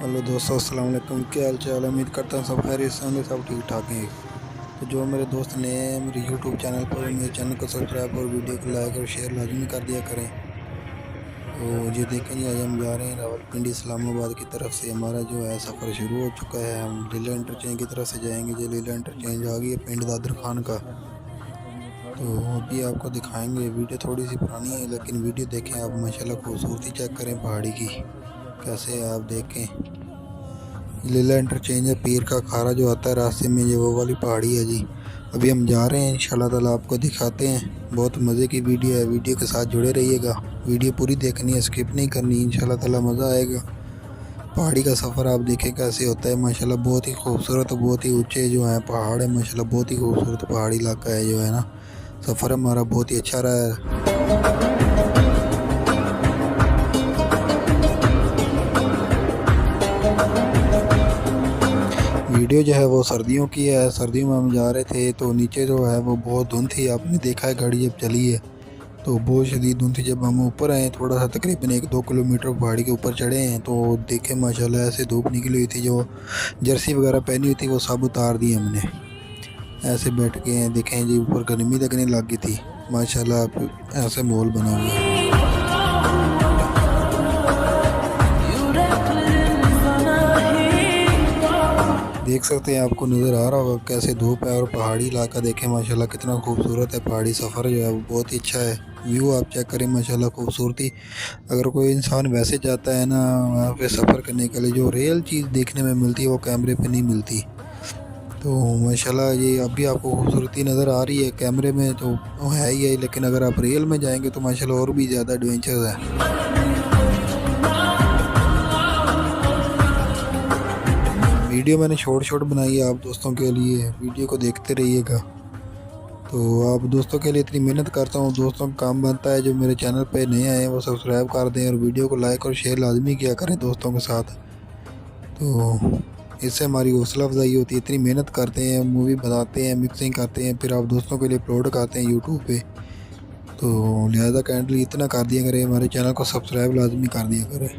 Hello दोस्तों, अस्सलाम वालेकुम। क्या हाल चाल है? उम्मीद करता हूँ सब खैरियत से होंगे, सब ठीक ठाक हैं। तो जो मेरे दोस्त नए हैं मेरे यूट्यूब चैनल पर, मेरे चैनल को सब्सक्राइब और वीडियो को लाइक और शेयर लाजमी कर दिया करें। तो ये देखें जी, आज हम जा रहे हैं रावलपिंडी इस्लामाबाद की तरफ से। हमारा जो है सफ़र शुरू हो चुका है। हम लीला इंटरचेंज की तरफ से जाएंगे। जो लीला इंटरचेंज आ गई है पिंड दादर खान का। तो अभी आपको दिखाएंगे। वीडियो थोड़ी सी पुरानी है लेकिन वीडियो देखें आप, माशाल्लाह खूबसूरती चेक करें पहाड़ी की कैसे है आप देखें। लीला इंटरचेंज है, पीर का खारा जो आता है रास्ते में, ये वो वाली पहाड़ी है जी। अभी हम जा रहे हैं, इंशाल्लाह ताला आपको दिखाते हैं। बहुत मज़े की वीडियो है, वीडियो के साथ जुड़े रहिएगा। वीडियो पूरी देखनी है, स्किप नहीं करनी, इंशाल्लाह ताला मज़ा आएगा। पहाड़ी का सफ़र आप देखें कैसे होता है। माशाल्लाह बहुत ही खूबसूरत, बहुत ही ऊंचे जो है पहाड़ है। माशाल्लाह बहुत ही खूबसूरत पहाड़ी इलाका है जो है ना। सफ़र हमारा बहुत ही अच्छा रहा है। वीडियो जो है वो सर्दियों की है। सर्दियों में हम जा रहे थे तो नीचे जो है वो बहुत धुंध थी। आपने देखा है गाड़ी जब चली है तो बहुत शदीद धुंध थी। जब हम ऊपर आए थोड़ा सा तकरीबन 1-2 किलोमीटर पहाड़ी के ऊपर चढ़े हैं तो देखे माशाल्लाह ऐसे धूप निकली हुई थी। जो जर्सी वगैरह पहनी हुई थी वो सब उतार दी हमने। ऐसे बैठ के हैं, देखें जी ऊपर गर्मी लगने लग गई थी। माशाल्लाह ऐसे माहौल बना हुआ है। देख सकते हैं, आपको नज़र आ रहा होगा कैसे धूप है। और पहाड़ी इलाका देखें माशाल्लाह कितना खूबसूरत है। पहाड़ी सफ़र जो है वो बहुत ही अच्छा है। व्यू आप चेक करें माशाल्लाह खूबसूरती। अगर कोई इंसान वैसे जाता है ना वहाँ पे सफ़र करने के लिए, जो रियल चीज़ देखने में मिलती है वो कैमरे पे नहीं मिलती। तो माशाल्लाह ये अभी आपको खूबसूरती नज़र आ रही है कैमरे में तो है ही है, लेकिन अगर आप रियल में जाएंगे तो माशाल्लाह और भी ज़्यादा एडवेंचर है। वीडियो मैंने शॉर्ट बनाई है आप दोस्तों के लिए, वीडियो को देखते रहिएगा। तो आप दोस्तों के लिए इतनी मेहनत करता हूँ, दोस्तों का काम बनता है जो मेरे चैनल पे नए आए हैं वो सब्सक्राइब कर दें और वीडियो को लाइक और शेयर लाजमी किया करें दोस्तों के साथ। तो इससे हमारी हौसला अफजाई होती है। इतनी मेहनत करते हैं, मूवी बनाते हैं, मिक्सिंग करते हैं, फिर आप दोस्तों के लिए अपलोड करते हैं यूट्यूब पे। तो लिहाजा काइंडली इतना कर दिया करें, हमारे चैनल को सब्सक्राइब लाजमी कर दिया करें।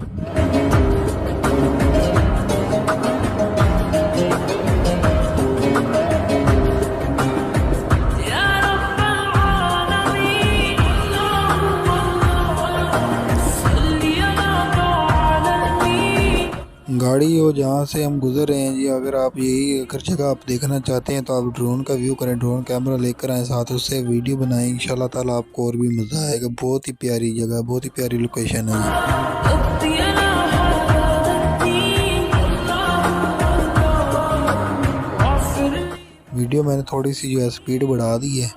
गाड़ी हो जहाँ से हम गुजर रहे हैं जी, अगर आप यही अगर जगह आप देखना चाहते हैं तो आप ड्रोन का व्यू करें, ड्रोन कैमरा लेकर आएँ साथ, उससे वीडियो बनाएं। इंशाल्लाह ताला आपको और भी मज़ा आएगा। बहुत ही प्यारी जगह, बहुत ही प्यारी लोकेशन है ये। वीडियो मैंने थोड़ी सी जो है स्पीड बढ़ा दी है।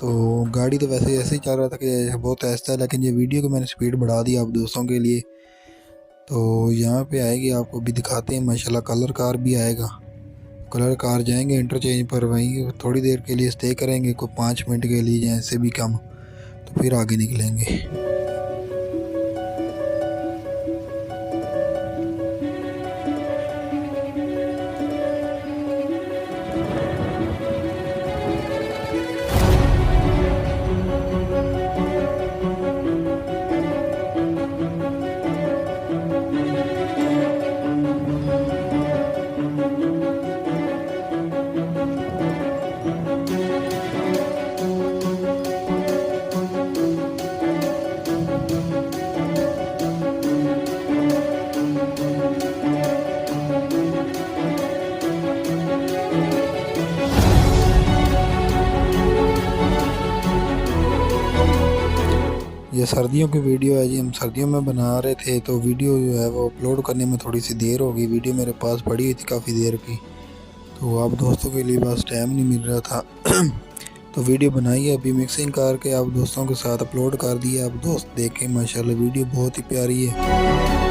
तो गाड़ी तो वैसे ऐसे ही चल रहा था कि बहुत ऐसा है, लेकिन ये वीडियो को मैंने स्पीड बढ़ा दी आप दोस्तों के लिए। तो यहाँ पे आएगी, आपको भी दिखाते हैं माशाल्लाह। कलर कार भी आएगा, कलर कार जाएंगे इंटरचेंज पर, वहीं थोड़ी देर के लिए स्टे करेंगे, कोई 5 मिनट के लिए या इससे भी कम, तो फिर आगे निकलेंगे। ये सर्दियों की वीडियो है जी, हम सर्दियों में बना रहे थे तो वीडियो जो है वो अपलोड करने में थोड़ी सी देर हो गई। वीडियो मेरे पास पड़ी हुई थी काफ़ी देर की, तो आप दोस्तों के लिए बस टाइम नहीं मिल रहा था। तो वीडियो बनाई है, अभी मिक्सिंग करके आप दोस्तों के साथ अपलोड कर दिया। आप दोस्त देखें माशाल्लाह वीडियो बहुत ही प्यारी है।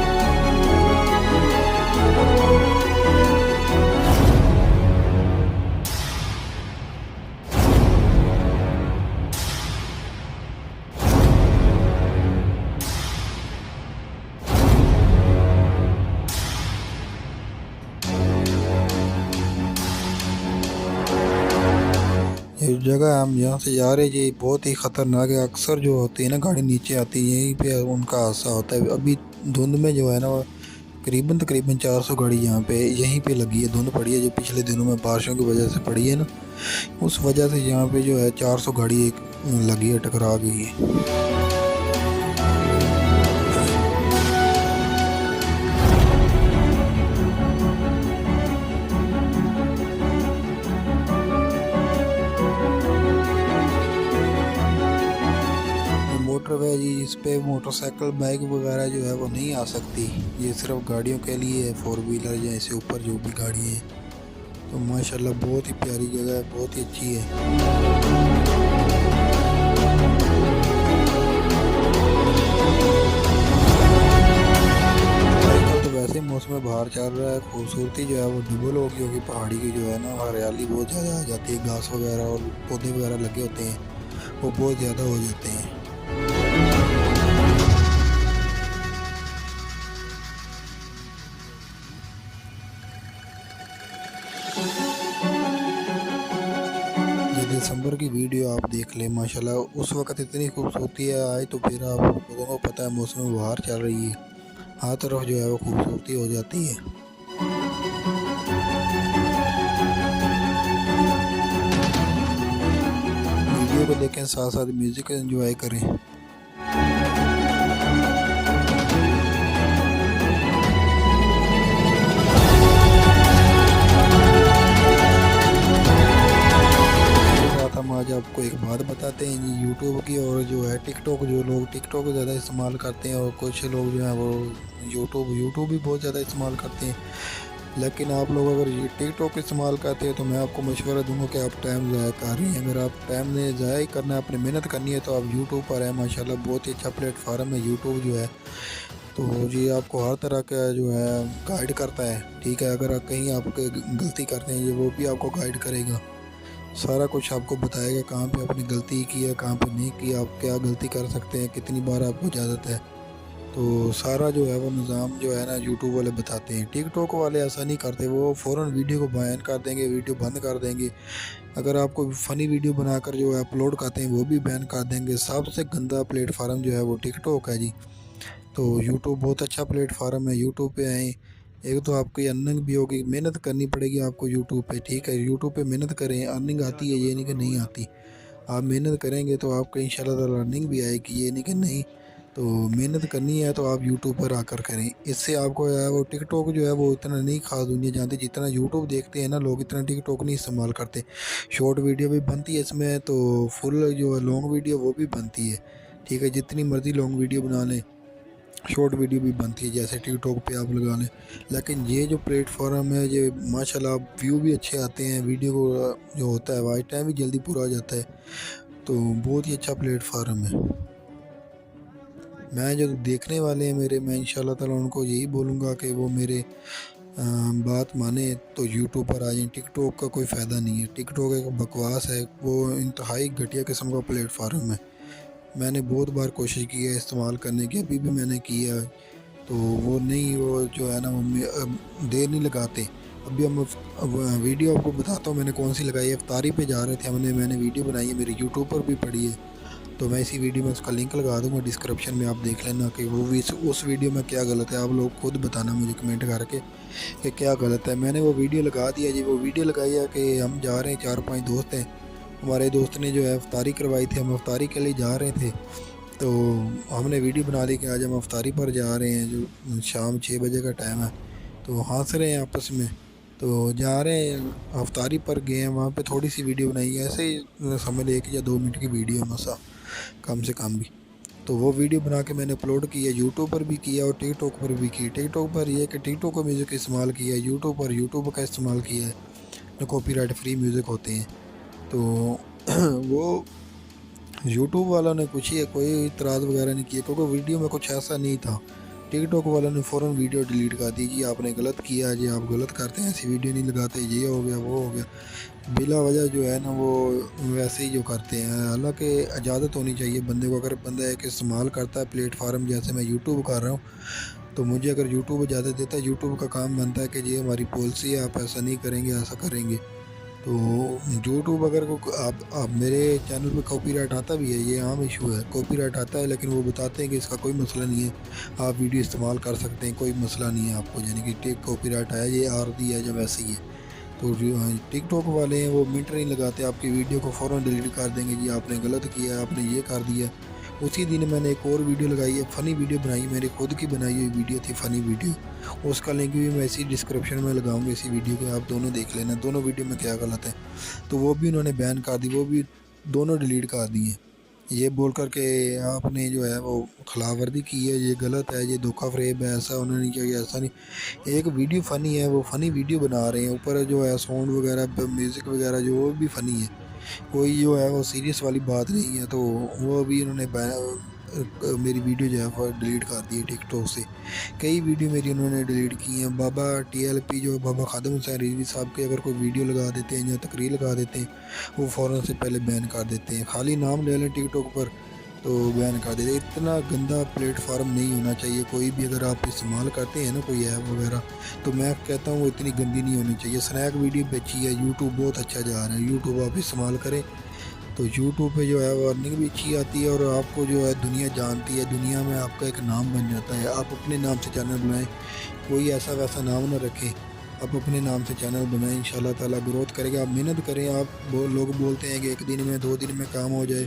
ये जगह हम यहाँ से जा रहे हैं ये बहुत ही ख़तरनाक है। अक्सर जो होती है ना गाड़ी नीचे आती है, यहीं पे उनका हादसा होता है। अभी धुंध में जो है ना तकरीबन 400 गाड़ी यहाँ पे यहीं पे लगी है, धुंध पड़ी है जो पिछले दिनों में बारिशों की वजह से पड़ी है ना, उस वजह से यहाँ पे जो है 400 गाड़ी एक लगी है, टकरा गई है। मोटरवे जी, इस पे मोटरसाइकिल बाइक वगैरह जो है वो नहीं आ सकती, ये सिर्फ गाड़ियों के लिए है, 4 व्हीलर या इससे ऊपर जो भी गाड़ी है। तो माशाल्लाह बहुत ही प्यारी जगह है, बहुत ही अच्छी है। आजकल तो वैसे मौसम बाहर चल रहा है, खूबसूरती जो है वो डबल होगी, क्योंकि पहाड़ी की जो है ना हरियाली बहुत ज़्यादा आ जाती है, घास वगैरह और पौधे वगैरह लगे होते हैं वो बहुत ज़्यादा हो जाते हैं। ये दिसंबर की वीडियो आप देख लें, माशाल्लाह उस वक़्त इतनी खूबसूरती है, आए तो फिर आप लोगों को पता है मौसम बाहर चल रही है, हर तरफ जो है वो खूबसूरती हो जाती है। वीडियो को देखें, साथ साथ म्यूज़िक एंजॉय करें। हम आज आपको एक बात बताते हैं जी यूट्यूब की, और जो है टिकटॉक, जो लोग टिकटॉक ज़्यादा इस्तेमाल करते हैं और कुछ लोग जो है वो यूट्यूब भी बहुत ज़्यादा इस्तेमाल करते हैं। लेकिन आप लोग अगर ये टिकटॉक इस्तेमाल करते हैं तो मैं आपको मशवरा दूंगा कि आप टाइम ज़ाया कर रहे हैं। अगर आप टाइम ने ज़ाया ही करना है, अपनी मेहनत करनी है, तो आप यूट्यूब पर है, माशाल्लाह बहुत ही अच्छा प्लेटफार्म है यूट्यूब जो है। तो जी आपको हर तरह का जो है गाइड करता है, ठीक है। अगर आप कहीं आप गलती करते हैं, ये वो भी आपको गाइड करेगा, सारा कुछ आपको बताएगा, कहाँ पे आपने गलती की है, कहाँ पे नहीं की, आप क्या गलती कर सकते हैं, कितनी बार आपको इजाज़त है। तो सारा जो है वो निज़ाम जो है ना यूट्यूब वाले बताते हैं। टिकटॉक वाले ऐसा नहीं करते, वो फ़ौरन वीडियो को बैन कर देंगे, वीडियो बंद कर देंगे। अगर आपको फ़नी वीडियो बनाकर जो है अपलोड करते हैं वो भी बैन कर देंगे। सबसे गंदा प्लेटफार्म जो है वो टिकटॉक है जी। तो यूट्यूब बहुत अच्छा प्लेटफार्म है, यूट्यूब पे आएँ। एक तो आपकी अर्निंग भी होगी, मेहनत करनी पड़ेगी आपको यूट्यूब पे, ठीक है। यूट्यूब पे मेहनत करें, अर्निंग आती है, ये नहीं कि नहीं आती। आप मेहनत करेंगे तो आपको इंशाल्लाह ताला अर्निंग भी आएगी, ये नहीं कि नहीं। तो मेहनत करनी है तो आप यूट्यूब पर आकर करें, इससे आपको है वो टिकटॉक जो है वो इतना नहीं खास दुनिया जानती जितना यूट्यूब देखते हैं ना लोग, इतना टिकटॉक नहीं इस्तेमाल करते। शॉर्ट वीडियो भी बनती है इसमें, तो फुल जो है लॉन्ग वीडियो वो भी बनती है, ठीक है। जितनी मर्ज़ी लॉन्ग वीडियो बना लें, शॉर्ट वीडियो भी बनती है, जैसे टिकटॉक पे आप लगा लें। लेकिन ये जो प्लेटफॉर्म है ये माशाल्लाह व्यू भी अच्छे आते हैं, वीडियो को जो होता है वाइट टाइम भी जल्दी पूरा हो जाता है। तो बहुत ही अच्छा प्लेटफॉर्म है। मैं जो देखने वाले हैं मेरे, मैं इंशाल्लाह ताला उनको यही बोलूँगा कि वो मेरे बात माने तो यूट्यूब पर आ जाएँ। टिकटॉक का कोई फ़ायदा नहीं है, टिकटॉक एक बकवास है, वो इंतहाई घटिया किस्म का प्लेटफॉर्म है। मैंने बहुत बार कोशिश की है इस्तेमाल करने की, अभी भी मैंने किया है, तो वो नहीं, वो जो है ना वो देर नहीं लगाते। अभी अब वीडियो आपको बताता हूँ मैंने कौन सी लगाई है। इफ्तारी पे जा रहे थे मैंने वीडियो बनाई है, मेरे यूट्यूब पर भी पड़ी है। तो मैं इसी वीडियो में उसका लिंक लगा दूँगा डिस्क्रिप्शन में, आप देख लेना कि वो भी उस वीडियो में क्या गलत है। आप लोग खुद बताना मुझे कमेंट करके कि क्या गलत है। मैंने वो वीडियो लगा दिया जी, वो वीडियो लगाई है कि हम जा रहे हैं, 4-5 दोस्त हैं, हमारे दोस्त ने जो है इफ्तारी करवाई थी, हम इफ्तारी के लिए जा रहे थे। तो हमने वीडियो बना ली कि आज हम इफ्तारी पर जा रहे हैं, जो शाम 6 बजे का टाइम है। तो हंस रहे हैं आपस में, तो जा रहे हैं इफ्तारी पर गए हैं, वहाँ पे थोड़ी सी वीडियो बनाई है, ऐसे ही समझ 1 या 2 मिनट की वीडियो मसा, कम से कम भी। तो वो वीडियो बना के मैंने अपलोड किया, यूट्यूब पर भी किया और टिकटॉक पर भी की। टिकटॉक पर यह कि टिकटॉक का म्यूज़िक इस्तेमाल किया, यूट्यूब पर यूट्यूब का इस्तेमाल किया है, जो कॉपीराइट फ्री म्यूज़िक होते हैं। तो वो यूट्यूब वालों ने कुछ ही कोई इतराज़ वगैरह नहीं किया, क्योंकि वीडियो में कुछ ऐसा नहीं था। टिकटॉक वालों ने फ़ौरन वीडियो डिलीट कर दी जी, आपने गलत किया जी, आप गलत करते हैं, ऐसी वीडियो नहीं लगाते, ये हो गया वो हो गया, बिला वजह जो है ना वो वैसे ही जो करते हैं। हालांकि इजाज़त होनी चाहिए बंदे को, अगर बंदा एक इस्तेमाल करता है प्लेटफार्म, जैसे मैं यूट्यूब कर रहा हूँ, तो मुझे अगर यूट्यूब इजाज़त देता है, यूट्यूब का काम बनता है कि ये हमारी पॉलिसी है, आप ऐसा नहीं करेंगे, ऐसा करेंगे। तो यूट्यूब अगर को आप मेरे चैनल पे कॉपीराइट आता भी है, ये आम इशू है, कॉपीराइट आता है, लेकिन वो बताते हैं कि इसका कोई मसला नहीं है, आप वीडियो इस्तेमाल कर सकते हैं, कोई मसला नहीं है आपको, यानी कि टेक कॉपीराइट आया, ये आर्दी है जब ऐसे ही है। तो टिकटॉक वाले हैं वो मीटर नहीं लगाते, आपकी वीडियो को फ़ौरन डिलीट कर देंगे, जी आपने गलत किया, आपने ये कर दिया। उसी दिन मैंने एक और वीडियो लगाई है, फ़नी वीडियो बनाई, मेरी खुद की बनाई हुई वीडियो थी, फ़नी वीडियो, उसका लिंक भी मैं इसी डिस्क्रिप्शन में लगाऊंगा, इसी वीडियो को आप दोनों देख लेना, दोनों वीडियो में क्या गलत है। तो वो भी उन्होंने बैन कर दी, वो भी दोनों डिलीट कर दिए, ये बोल कर के आपने जो है वो खिलाफवर्जी की है, ये गलत है, ये धोखा फ़रेब है, ऐसा उन्होंने नहीं किया, ऐसा नहीं। एक वीडियो फ़नी है, वो फ़नी वीडियो बना रहे हैं, ऊपर जो है साउंड वगैरह म्यूज़िक वगैरह जो वो भी फ़नी है, कोई जो है वो सीरियस वाली बात नहीं है। तो वो अभी इन्होंने मेरी वीडियो जो है वो डिलीट कर दी है टिकटॉक से, कई वीडियो मेरी उन्होंने डिलीट की हैं। बाबा टीएलपी जो बाबा खादिम हुसैन रिजवी साहब के अगर कोई वीडियो लगा देते हैं या तकरीर लगा देते हैं, वो फ़ौरन से पहले बैन कर देते हैं, खाली नाम ले लें टिकटॉक पर तो बैन कर देते। इतना गंदा प्लेटफार्म नहीं होना चाहिए, कोई भी अगर आप इस्तेमाल करते हैं ना कोई ऐप वगैरह, तो मैं कहता हूँ वो इतनी गंदी नहीं होनी चाहिए। स्नैक वीडियो बेची है, यूट्यूब बहुत अच्छा जा रहा है, यूट्यूब आप इस्तेमाल करें तो यूट्यूब पे जो है वो अर्निंग भी अच्छी आती है, और आपको जो है दुनिया जानती है, दुनिया में आपका एक नाम बन जाता है। आप अपने नाम से चैनल बनाएं, कोई ऐसा वैसा नाम ना रखें, आप अपने नाम से चैनल बनाएं, इंशाल्लाह ताला ग्रोथ करेगा। आप मेहनत करें, लोग बोलते हैं कि एक दिन में 2 दिन में काम हो जाए,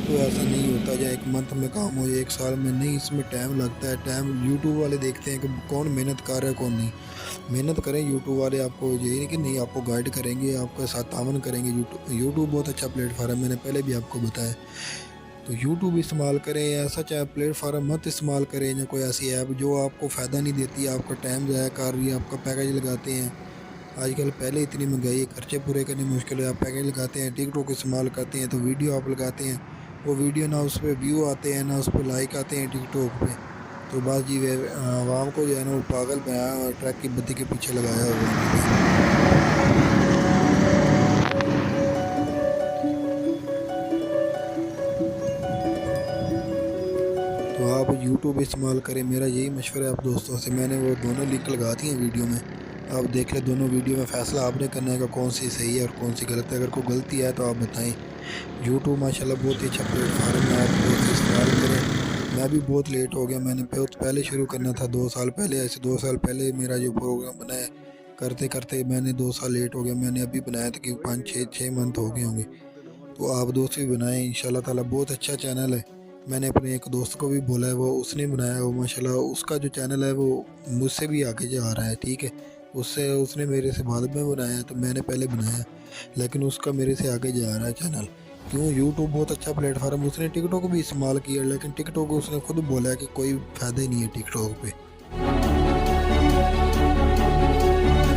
तो ऐसा नहीं होता, या एक मंथ में काम हो जाए, एक साल में नहीं, इसमें टाइम लगता है। टाइम यूट्यूब वाले देखते हैं कि कौन मेहनत कर रहा है कौन नहीं। मेहनत करें, यूट्यूब वाले आपको ये नहीं कि नहीं, आपको गाइड करेंगे, आपके साथ तावन करेंगे। यूट्यूब बहुत अच्छा प्लेटफार्म है, मैंने पहले भी आपको बताया। तो यूट्यूब इस्तेमाल करें, ऐसा चाहे प्लेटफार्म मत इस्तेमाल करें या कोई ऐसी ऐप जो आपको फ़ायदा नहीं देती, आपका टाइम ज़ाया कर रही है, आपका पैकेज लगाते हैं। आजकल पहले इतनी महंगाई है, खर्चे पूरे करने मुश्किल है, आप पैकेज लगाते हैं, टिकटॉक इस्तेमाल करते हैं, तो वीडियो आप लगाते हैं, वो वीडियो ना उस पर व्यू आते हैं ना उस पर लाइक आते हैं टिकटॉक पे। तो बस जी वे आवाम को जो है ना वो पागल बनाया और ट्रक की बत्ती के पीछे लगाया हुआ है। तो आप यूट्यूब इस्तेमाल करें, मेरा यही मशवरा है आप दोस्तों से। मैंने वो दोनों लिंक लगा दी हैं वीडियो में, आप देख लें, दोनों वीडियो में फ़ैसला आपने करना है कि कौन सी सही है और कौन सी गलत है। अगर कोई गलती है तो आप बताएं। यूट्यूब माशाल्लाह बहुत ही अच्छा प्लेटफार्म है, आप बहुत इस्तेमाल करें। मैं भी बहुत लेट हो गया, मैंने बहुत पहले शुरू करना था, 2 साल पहले, ऐसे 2 साल पहले मेरा जो प्रोग्राम बना है, करते करते मैंने 2 साल लेट हो गया। मैंने अभी बनाया था कि 5-6 मंथ हो गए होंगे। तो आप दोस्त भी बनाएं, इंशाल्लाह ताला बहुत अच्छा चैनल है। मैंने अपने एक दोस्त को भी बोला है, वो उसने बनाया, वो माशाल्लाह उसका जो चैनल है वो मुझसे भी आगे जा रहा है, ठीक है। उससे उसने मेरे से बाद में बनाया, तो मैंने पहले बनाया, लेकिन उसका मेरे से आगे जा रहा है चैनल। क्यों? यूट्यूब बहुत अच्छा प्लेटफार्म, उसने टिकटॉक भी इस्तेमाल किया, लेकिन टिकटॉक उसने खुद बोला है कि कोई फ़ायदा ही नहीं है टिकटॉक पे।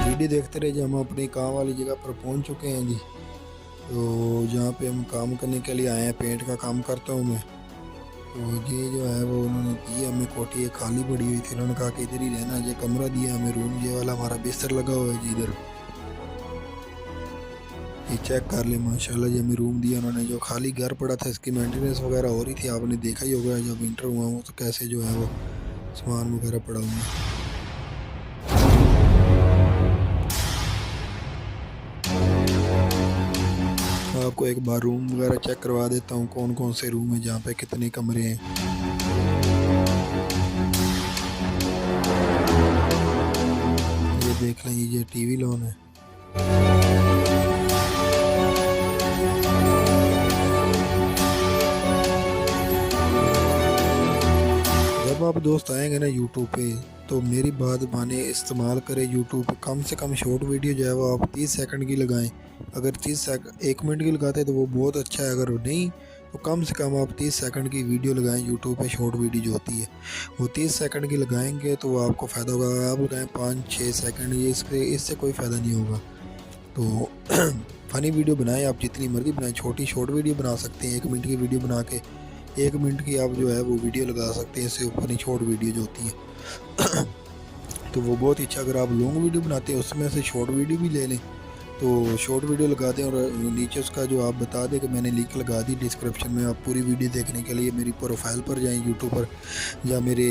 वीडियो देखते रहे, हम अपनी काम वाली जगह पर पहुंच चुके हैं जी। तो जहाँ पे हम काम करने के लिए आए हैं, पेंट का काम करता हूँ मैं। तो ये जो है वो उन्होंने दी हमें कोठी, ये खाली पड़ी हुई थी, उन्होंने कहा कि इधर ही रहना, ये कमरा दिया हमें, रूम ये वाला हमारा बिस्तर लगा हुआ है जी इधर, ये चेक कर ले। माशाल्लाह ये हमें रूम दिया उन्होंने। जो खाली घर पड़ा था इसकी मेंटेनेंस वगैरह हो रही थी, आपने देखा ही होगा जब विंटर हुआ वो, तो कैसे जो है वो सामान वगैरह पड़ा हुआ है। आपको एक बार रूम वगैरह चेक करवा देता हूँ, कौन कौन से रूम है, जहाँ पे कितने कमरे हैं। ये देख लें, ये टीवी लॉन है। जब आप दोस्त आएंगे ना यूट्यूब पे, तो मेरी बात माने, इस्तेमाल करें यूट्यूब पे, कम से कम शॉर्ट वीडियो जो है वो आप 30 सेकंड की लगाएं। अगर 1 मिनट की लगाते हैं तो वो बहुत अच्छा है, अगर नहीं तो कम से कम आप 30 सेकंड की वीडियो लगाएं। यूट्यूब पे शॉर्ट वीडियो जो होती है वो 30 सेकंड की लगाएंगे तो वो आपको फ़ायदा होगा। आप लगाएं 5-6 सेकंड, ये इससे कोई फ़ायदा नहीं होगा। तो फ़नी वीडियो बनाएं, आप जितनी मर्ज़ी बनाएं, छोटी शॉर्ट वीडियो बना सकते हैं, 1 मिनट की वीडियो बना के 1 मिनट की आप जो है वो वीडियो लगा सकते हैं, इससे ऊपर ही शॉर्ट वीडियो जो होती है तो वो बहुत ही अच्छा। अगर आप लॉन्ग वीडियो बनाते हैं उसमें से शॉर्ट वीडियो भी ले लें, तो शॉर्ट वीडियो लगा दें, और नीचे उसका जो आप बता दें कि मैंने लिंक लगा दी डिस्क्रिप्शन में। आप पूरी वीडियो देखने के लिए मेरी प्रोफाइल पर जाएं यूट्यूब पर, या मेरे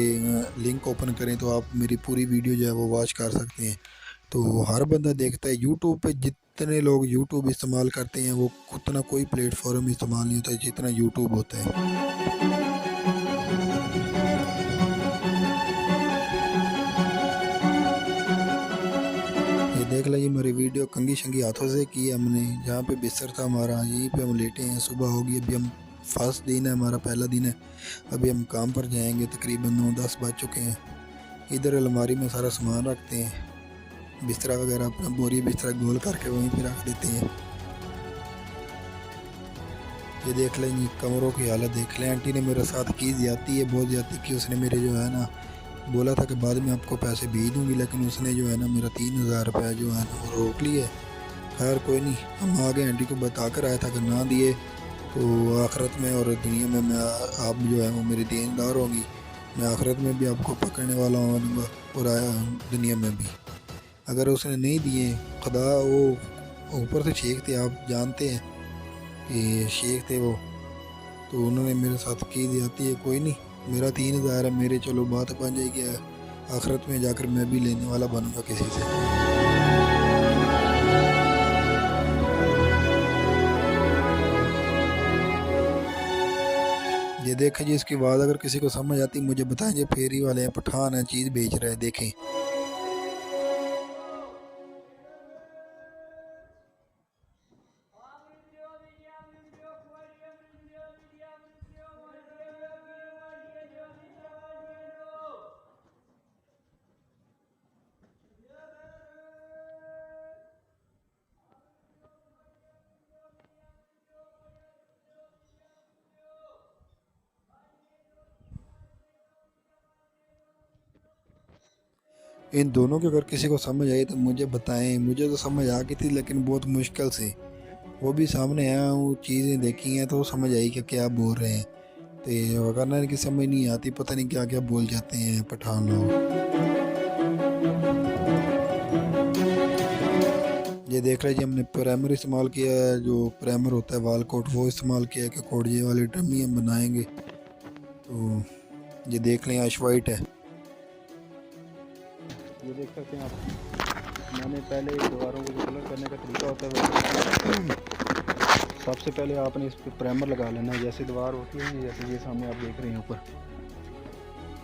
लिंक ओपन करें तो आप मेरी पूरी वीडियो जो है वो वॉच कर सकते हैं। तो हर बंदा देखता है यूट्यूब पे, जितने लोग यूट्यूब इस्तेमाल करते हैं वो उतना कोई प्लेटफॉर्म इस्तेमाल नहीं होता जितना यूट्यूब होता है। ये देख लीजिए मेरी वीडियो कंगी शंगी हाथों से की है हमने। जहाँ पे बिस्तर था हमारा यहीं पे हम लेटे हैं। सुबह होगी, अभी हम फर्स्ट दिन है, हमारा पहला दिन है। अभी हम काम पर जाएंगे, तकरीबन 9-10 बज चुके हैं। इधर अलमारी में सारा सामान रखते हैं, बिस्तरा वगैरह अपना बोरी बिस्तरा गोल करके वहीं पे रख देते हैं। ये देख लें कमरों की हालत देख लें। आंटी ने मेरे साथ की ज़्यादती है, बहुत ज़्यादती की। उसने मेरे जो है ना बोला था कि बाद में आपको पैसे भेज दूँगी, लेकिन उसने जो है ना मेरा 3000 रुपये जो है ना वो रोक लिए। खैर कोई नहीं, हम आगे आंटी को बता कर आया था कि ना दिए तो आखिरत में और दुनिया में मैं आप जो है वो मेरी देनदार होंगी। मैं आखिरत में भी आपको पकड़ने वाला हूँ और आया दुनिया में भी। अगर उसने नहीं दिए, खुदा वो ऊपर से शेख थे, आप जानते हैं कि शेख थे वो, तो उन्होंने मेरे साथ की जाती है। कोई नहीं, मेरा 3000 है मेरे, चलो बात बन जाएगी। आखिरत में जाकर मैं भी लेने वाला बनूंगा किसी से। ये देखें जी, इसकी बात अगर किसी को समझ आती मुझे बताएं। जी फेरी वाले हैं, पठान है, चीज़ बेच रहे हैं, देखें। इन दोनों की अगर किसी को समझ आई तो मुझे बताएं। मुझे तो समझ आ गई थी, लेकिन बहुत मुश्किल से। वो भी सामने आया, वो चीज़ें देखी हैं तो समझ आई कि क्या बोल रहे हैं। तो वरना इनकी समझ नहीं आती, पता नहीं क्या क्या बोल जाते हैं पठान लोग। ये देख रहे जी, हमने प्राइमर इस्तेमाल किया है, जो प्राइमर होता है वाल कोट, वो इस्तेमाल किया है कि कोट ये वाली डमी हम बनाएंगे। तो ये देख लें, आश वाइट है, ये देख सकते हैं आप। मैंने पहले दीवारों को जो कलर करने का तरीका होता है सबसे पहले आपने इस पर प्राइमर लगा लेना है। जैसे दीवार होती है, जैसे ये सामने आप देख रहे हैं ऊपर,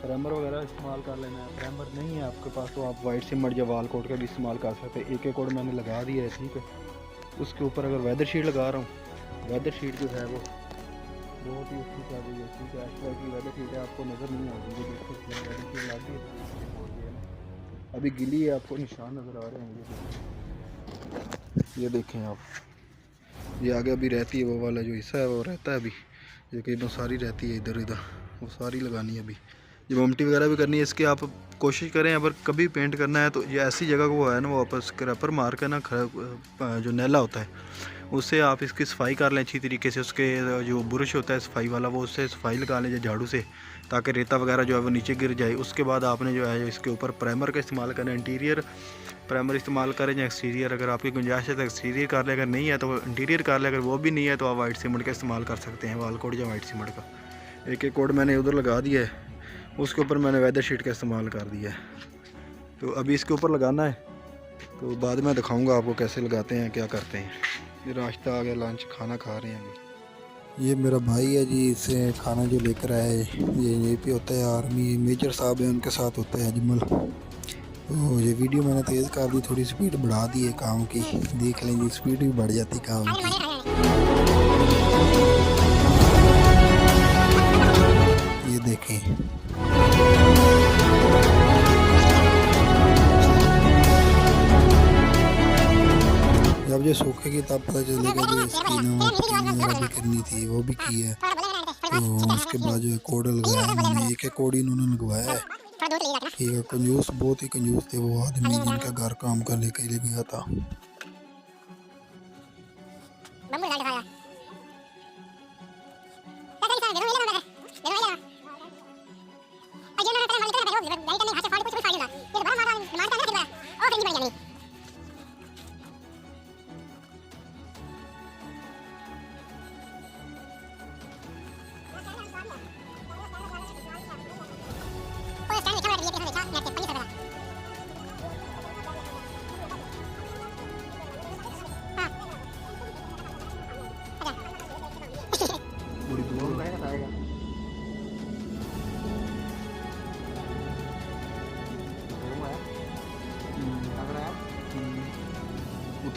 प्राइमर वगैरह इस्तेमाल कर लेना है। प्राइमर नहीं है आपके पास तो आप वाइट सिमट या वाल कोट का भी इस्तेमाल कर सकते हैं। एक कोड मैंने लगा दिया है, ठीक है। उसके ऊपर अगर वेदर शीट लगा रहा हूँ, वेदर शीट जो है वो बहुत ही अच्छी कर रही है, ठीक है। एक्चुअली की वेदर शीट है, आपको नज़र नहीं आ रही है, वेदर शीट लग गई अभी गिली है, आपको निशान नज़र आ रहे हैं। ये देखें आप, ये आगे अभी रहती है, वो वाला जो हिस्सा है वो रहता है अभी। ये कहीं सारी रहती है इधर इधर, वो सारी लगानी है अभी। जब ममटी वगैरह भी करनी है इसकी, आप कोशिश करें अगर कभी पेंट करना है तो ये ऐसी जगह को है ना, वो वापस स्क्रैपर मार कर ना जो नैला होता है उससे आप इसकी सफाई कर लें अच्छी तरीके से। उसके जो ब्रश होता है सफाई वाला, वो उससे सफाई लगा लें झाड़ू से, ताकि रेता वगैरह जो है वो नीचे गिर जाए। उसके बाद आपने जो है इसके ऊपर प्राइमर का इस्तेमाल करें। इंटीरियर प्राइमर इस्तेमाल करें या एक्सटीरियर, अगर आपकी गुंजाइश है तो एक्सटीरियर कर लें, अगर नहीं है तो इंटीरियर कर लें। अगर वो भी नहीं है तो आप वाइट सीमेंट का इस्तेमाल कर सकते हैं, वाल कोड या वाइट सीमेंट का। एक कोड मैंने उधर लगा दिया है, उसके ऊपर मैंने वेदर शीट का इस्तेमाल कर दिया है। तो अभी इसके ऊपर लगाना है, तो बाद में दिखाऊंगा आपको कैसे लगाते हैं, क्या करते हैं। ये रास्ता आ गया, लंच खाना खा रहे हैं अभी। ये मेरा भाई है जी, इससे खाना जो लेकर आए, ये यहीं पे होता है आर्मी, मेजर साहब है, उनके साथ होता है अजमल। तो ये वीडियो मैंने तेज़ कर दी, थोड़ी स्पीड बढ़ा दी है काम की। देख लेंगे स्पीड भी बढ़ जाती काम की। ये देखें, जब ये सूखेगी तब पता चलेगा जो इसकी वगैरह भी करनी थी वो भी की है। तो उसके बाद जो है कोड लगाया उन्होंने, एक कोड इन्होंने लगवाया है, ठीक है। कंजूस, बहुत ही कंजूस थे वो आदमी जिनका घर काम करने के लिए गया था।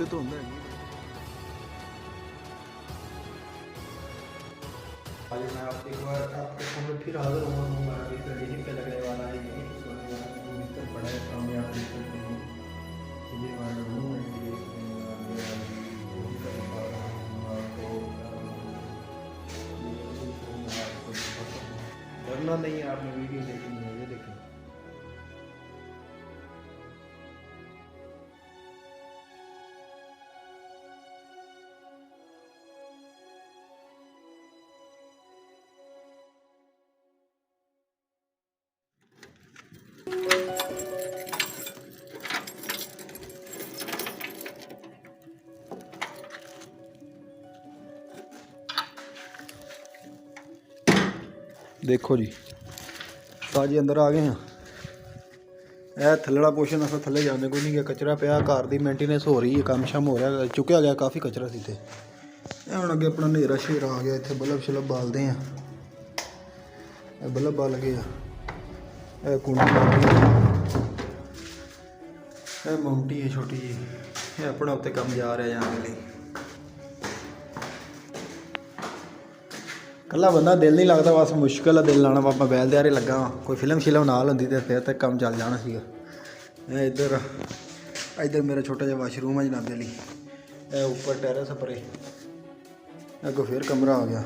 हफ्ते तो होंगे। आज मैं आपके एक बार आपके सामने फिर हाजिर हुआ हूँ। हमारा बिस्तर यहीं पे लगने वाला है, यहीं पे सोने वाला है। जो बिस्तर पड़ा है सामने आप देख सकते हैं। ये हमारा रूम है, ये इसमें मेरा रूम का दिखा रहा हूँ आपको। ये रूम मैं आपको दिखाता हूँ। डरना नहीं है, आपने वीडियो देखनी है। ये देखें, देखो जी, ताजी अंदर आ गए हैं। ਇਹ ਥੱਲੜਾ ਪੋਰਸ਼ਨ ਅਸਾਂ ਥੱਲੇ ਜਾਂਦੇ ਕੋਈ ਨਹੀਂ, ਕਚਰਾ ਪਿਆ, ਘਰ ਦੀ ਮੇਨਟੇਨੈਂਸ ਹੋ ਰਹੀ ਹੈ, ਕੰਮ ਸ਼ਮ ਹੋ ਰਿਹਾ, ਚੁੱਕਿਆ ਗਿਆ ਕਾਫੀ ਕਚਰਾ ਸੀ ਤੇ ਇਹ ਹੁਣ ਅੱਗੇ ਆਪਣਾ ਹਨੇਰਾ ਸ਼ੇਰ ਆ ਗਿਆ। ਇੱਥੇ ਬਲਬ ਸ਼ਲਬ ਬਾਲਦੇ ਆ, ਇਹ ਬਲਬ ਬਾਲ ਗਏ ਆ, ਇਹ ਕੁੰਡੀ ਇਹ ਮਾਉਂਟੀ ਹੈ ਛੋਟੀ ਜੀ, ਇਹ ਆਪਣਾ ਉੱਤੇ ਕੰਮ ਜਾ ਰਿਹਾ ਜਾਣ ਲਈ। ਕੱਲਾ ਬੰਦਾ ਦਿਲ ਨਹੀਂ ਲੱਗਦਾ, ਬਸ ਮੁਸ਼ਕਿਲ ਆ ਦਿਲ ਲਾਣਾ। ਆਪਾਂ ਬੈਲ ਦੇ ਆਰੇ ਲੱਗਾ ਵਾਂ, ਕੋਈ ਫਿਲਮ ਸ਼ਿਲਮ ਨਾਲ ਹੁੰਦੀ ਤੇ ਫਿਰ ਤੱਕ ਕੰਮ ਚੱਲ ਜਾਣਾ ਸੀਗਾ। ਇਹ ਇੱਧਰ ਮੇਰਾ ਛੋਟਾ ਜਿਹਾ ਵਾਸ਼ਰੂਮ ਹੈ ਜਨਾਬੇ ਲਈ। ਇਹ ਉੱਪਰ ਟੈਰੇਸ ਪਰੇ ਅੱਗੋਂ ਫਿਰ ਕਮਰਾ ਆ ਗਿਆ।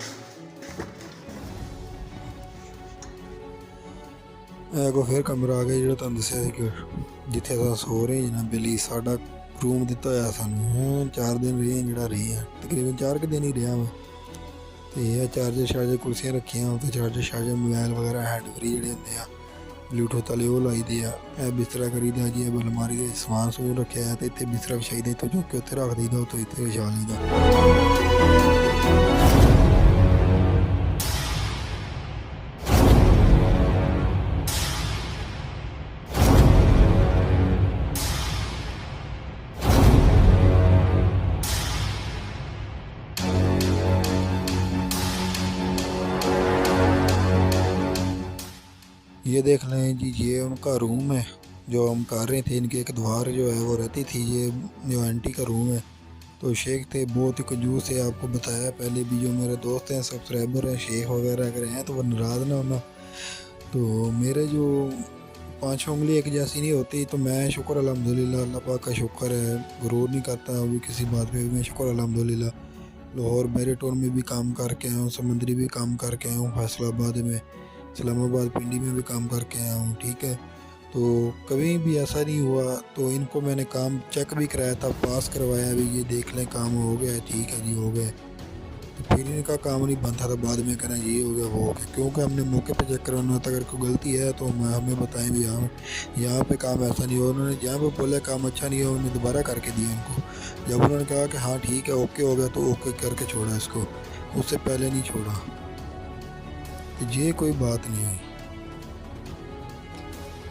ਇਹ ਕੋ ਫਿਰ ਕਮਰਾ ਆ ਗਿਆ ਜਿਹੜਾ ਤੁਹਾਨੂੰ ਦੱਸਿਆ ਸੀ ਕਿ ਜਿੱਥੇ ਅਸੀਂ ਸੋ ਰਹੇ ਜਨਾਬੇ ਲਈ। ਸਾਡਾ रूम दिता होया सानूं 4 दिन रहे जिहड़ा रहे हैं, तकरीबन 4 दिन ही रहा वा। तो यह चार्जर शार्जर कुर्सियाँ रखियां उत्ते, चार्जर शार्जर मोबाइल वगैरह हैंड फ्री जिहड़े हुंदे आ ब्लूटूथ वाले वो लाई दे आ। बिस्तरा करी दा जी, अलमारी दे समान समून रखे है, तो इत्थे बिस्तरा विछाई दा, इत्थों चुक के उत्थे रख दईदा, उत्थों इत्थे विछा लईदा। ये देख लें जी, ये उनका रूम है जो हम कर रहे थे। इनकी एक दीवार जो है वो रहती थी, ये जो आंटी का रूम है। तो शेख थे, बहुत ही कंजूस है, आपको बताया पहले भी। जो मेरे दोस्त हैं सब्सक्राइबर हैं शेख वगैरह अगर हैं तो वो नाराज़ ना होना। तो मेरे जो 5 उंगली एक जैसी नहीं होती, तो मैं शुक्र अल्हम्दुलिल्लाह, अल्लाह पाक का शुक्र है, गुरूर नहीं करता अभी किसी बात पे भी। मैं शुक्र अल्हम्दुलिल्लाह लाहौर मेरिटोन में भी काम करके आया हूँ, समंदरी भी काम करके आया हूँ, फैसलाबाद में, इस्लामाबाद पिंडी में भी काम करके आया हूँ। ठीक है, तो कभी भी ऐसा नहीं हुआ। तो इनको मैंने काम चेक भी कराया था, पास करवाया भी, ये देख लें काम हो गया, ठीक है जी हो गया। तो फिर इनका काम नहीं बनता था, बाद में कहना ये हो गया वो हो गया, क्योंकि हमने मौके पे चेक करवाना था। अगर कोई गलती है तो हमें बताएं भी, यहाँ पे काम ऐसा नहीं हो। उन्होंने जहाँ पे बोला काम अच्छा नहीं हो, उन्होंने दोबारा करके दिया इनको। जब उन्होंने कहा कि हाँ ठीक है ओके हो गया, तो ओके करके छोड़ा इसको, उससे पहले नहीं छोड़ा। ये कोई बात नहीं हुई।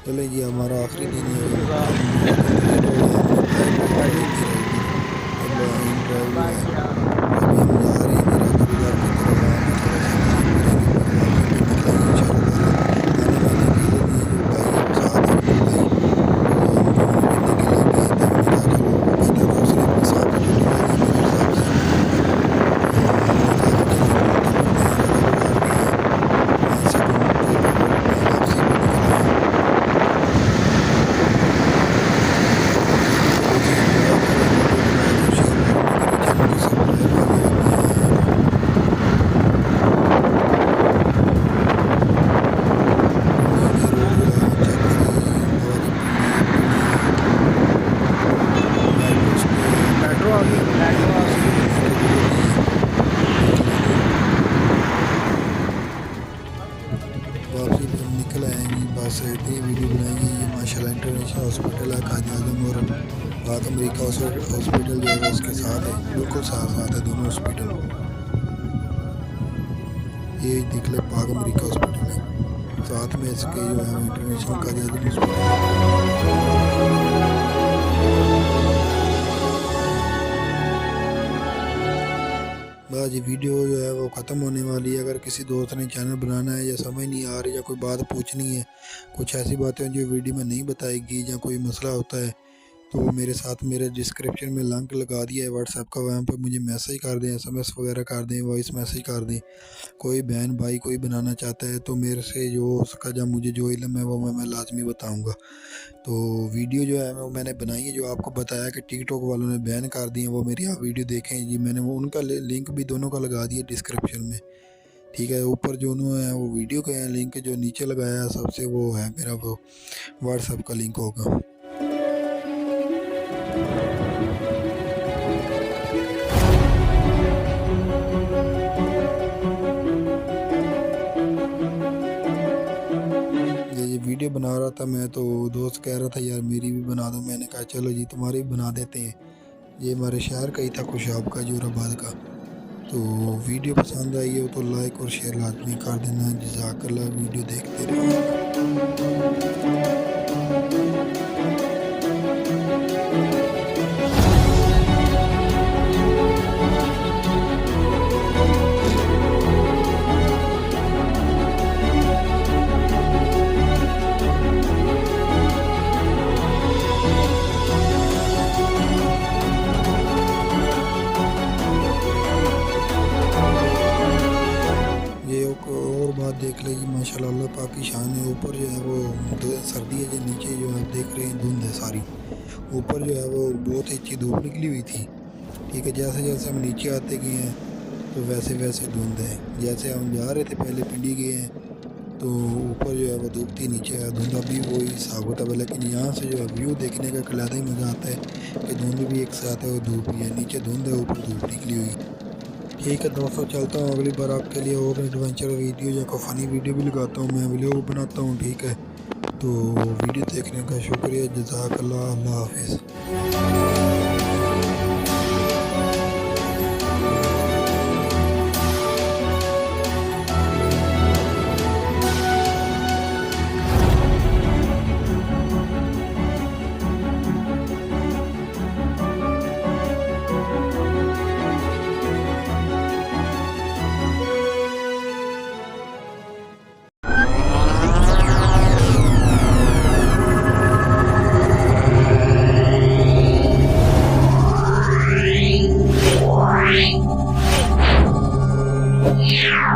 चले जी, हमारा आखिरी दिन वापसी पर निकल आएंगी। बस इतनी वीडियो बनाएंगी। ये माशाल्लाह इंटरनेशनल हॉस्पिटल है कायद आज़म, और पाक अमेरिका हॉस्पिटल जो है उसके साथ है, बिल्कुल साथ साथ है दोनों हॉस्पिटल। ये देख ले पाक अमेरिका हॉस्पिटल है, साथ में इसके जो है इंटरनेशनल कायद आज़म हॉस्पिटल। बस ये वीडियो जो है वो ख़त्म होने वाली है। अगर किसी दोस्त ने चैनल बनाना है या समझ नहीं आ रही या कोई बात पूछनी है, कुछ ऐसी बातें जो वीडियो में नहीं बताएगी, या कोई मसला होता है तो मेरे साथ मेरे डिस्क्रिप्शन में लिंक लगा दिया है व्हाट्सएप का, वहाँ पे मुझे मैसेज कर दें, SMS वगैरह कर दें, वॉइस मैसेज कर दें। कोई बहन भाई कोई बनाना चाहता है तो मेरे से जो उसका जब मुझे जो इल्म है वो मैं लाजमी बताऊंगा। तो वीडियो जो है वो मैंने बनाई है, जो आपको बताया कि टिकटॉक वालों ने बैन कर दी है, वो मेरी आप वीडियो देखें जी। मैंने वो उनका लिंक भी दोनों का लगा दिया डिस्क्रिप्शन में, ठीक है। ऊपर जो है वो वीडियो के हैं लिंक, जो नीचे लगाया है सबसे वो है मेरा वो व्हाट्सएप का लिंक होगा। ये वीडियो बना रहा था मैं, तो दोस्त कह रहा था यार मेरी भी बना दो। मैंने कहा चलो जी तुम्हारी भी बना देते हैं। ये हमारे शहर का ही था, खुशाब का, जोराबाद का। तो वीडियो पसंद आई हो तो लाइक और शेयर लाजमी कर देना। जज़ाकल्लाह, वीडियो देखते रहो। ये एक और बात देख लीजिए, माशाल्लाह अल्लाह पाक की शान है। ऊपर जो है वो सर्दी है, जो नीचे जो आप देख रहे हैं धुंध है सारी। ऊपर जो है वो बहुत ही अच्छी धूप निकली हुई थी, ठीक है। जैसे जैसे हम नीचे आते गए हैं तो वैसे वैसे धुंध है। जैसे हम जा रहे थे पहले पिंडी गए हैं तो ऊपर जो है वो धूप थी, नीचे है धुंध। अभी वही हिसाब होता है, लेकिन यहाँ से जो है व्यू देखने का अलग ही मज़ा आता है कि धुंध भी एक साथ है और धूप भी है। नीचे धुंध है, ऊपर धूप निकली हुई। ठीक है दोस्तों, चलता हूँ अगली बार आपके लिए और एडवेंचर वीडियो या कोई फ़नी वीडियो भी लगाता हूँ, मैं व्लॉग बनाता हूँ, ठीक है। तो वीडियो देखने का शुक्रिया, जज़ाकल्लाह, अल्लाह हाफिज़। Yeah.